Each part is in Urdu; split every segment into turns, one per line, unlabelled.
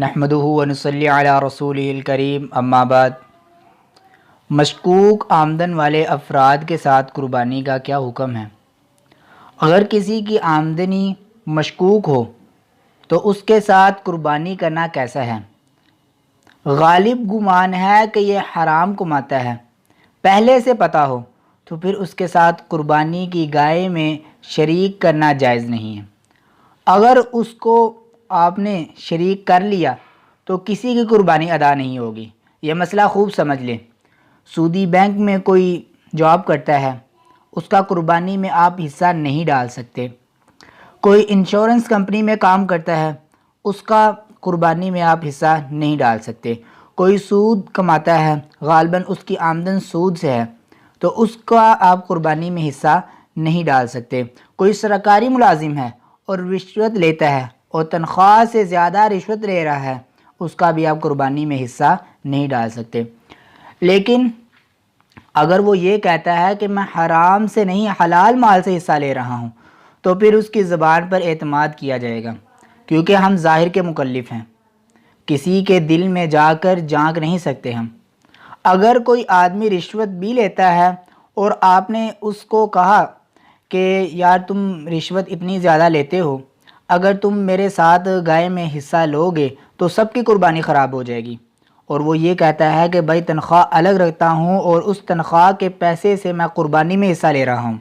نحمدہ ونصلی علی رسولہ الکریم اما بعد۔ مشکوک آمدن والے افراد کے ساتھ قربانی کا کیا حکم ہے؟ اگر کسی کی آمدنی مشکوک ہو تو اس کے ساتھ قربانی کرنا کیسا ہے؟ غالب گمان ہے کہ یہ حرام کماتا ہے، پہلے سے پتہ ہو تو پھر اس کے ساتھ قربانی کی گائے میں شریک کرنا جائز نہیں ہے۔ اگر اس کو آپ نے شریک کر لیا تو کسی کی قربانی ادا نہیں ہوگی۔ یہ مسئلہ خوب سمجھ لیں۔ سودی بینک میں کوئی جاب کرتا ہے، اس کا قربانی میں آپ حصہ نہیں ڈال سکتے۔ کوئی انشورنس کمپنی میں کام کرتا ہے، اس کا قربانی میں آپ حصہ نہیں ڈال سکتے۔ کوئی سود کماتا ہے، غالباً اس کی آمدن سود سے ہے، تو اس کا آپ قربانی میں حصہ نہیں ڈال سکتے۔ کوئی سرکاری ملازم ہے اور رشوت لیتا ہے اور تنخواہ سے زیادہ رشوت لے رہا ہے، اس کا بھی آپ قربانی میں حصہ نہیں ڈال سکتے۔ لیکن اگر وہ یہ کہتا ہے کہ میں حرام سے نہیں حلال مال سے حصہ لے رہا ہوں، تو پھر اس کی زبان پر اعتماد کیا جائے گا، کیونکہ ہم ظاہر کے مکلف ہیں، کسی کے دل میں جا کر جھانک نہیں سکتے ہم۔ اگر کوئی آدمی رشوت بھی لیتا ہے اور آپ نے اس کو کہا کہ یار تم رشوت اتنی زیادہ لیتے ہو، اگر تم میرے ساتھ گائے میں حصہ لو گے تو سب کی قربانی خراب ہو جائے گی، اور وہ یہ کہتا ہے کہ بھائی تنخواہ الگ رکھتا ہوں اور اس تنخواہ کے پیسے سے میں قربانی میں حصہ لے رہا ہوں،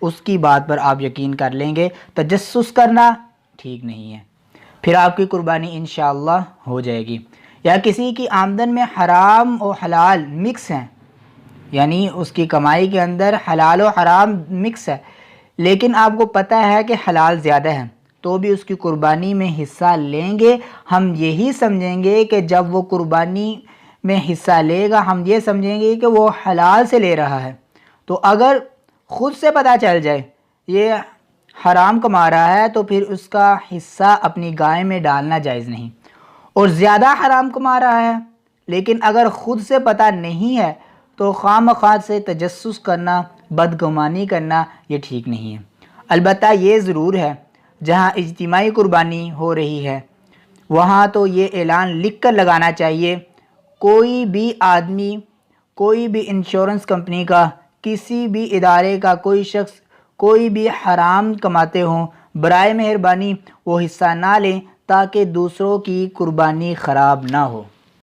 اس کی بات پر آپ یقین کر لیں گے تجسس کرنا ٹھیک نہیں ہے، پھر آپ کی قربانی انشاءاللہ ہو جائے گی۔ یا کسی کی آمدن میں حرام و حلال مکس ہیں، یعنی اس کی کمائی کے اندر حلال و حرام مکس ہے، لیکن آپ کو پتہ ہے کہ حلال زیادہ ہے، تو بھی اس کی قربانی میں حصہ لیں گے۔ ہم یہی سمجھیں گے کہ جب وہ قربانی میں حصہ لے گا، ہم یہ سمجھیں گے کہ وہ حلال سے لے رہا ہے۔ تو اگر خود سے پتہ چل جائے یہ حرام کما رہا ہے تو پھر اس کا حصہ اپنی گائے میں ڈالنا جائز نہیں، اور زیادہ حرام کما رہا ہے لیکن اگر خود سے پتہ نہیں ہے تو خواہ مخواہ سے تجسس کرنا، بدگمانی کرنا یہ ٹھیک نہیں ہے۔ البتہ یہ ضرور ہے جہاں اجتماعی قربانی ہو رہی ہے وہاں تو یہ اعلان لکھ کر لگانا چاہیے، کوئی بھی آدمی، کوئی بھی انشورنس کمپنی کا، کسی بھی ادارے کا کوئی شخص کوئی بھی حرام کماتے ہوں، برائے مہربانی وہ حصہ نہ لیں تاکہ دوسروں کی قربانی خراب نہ ہو۔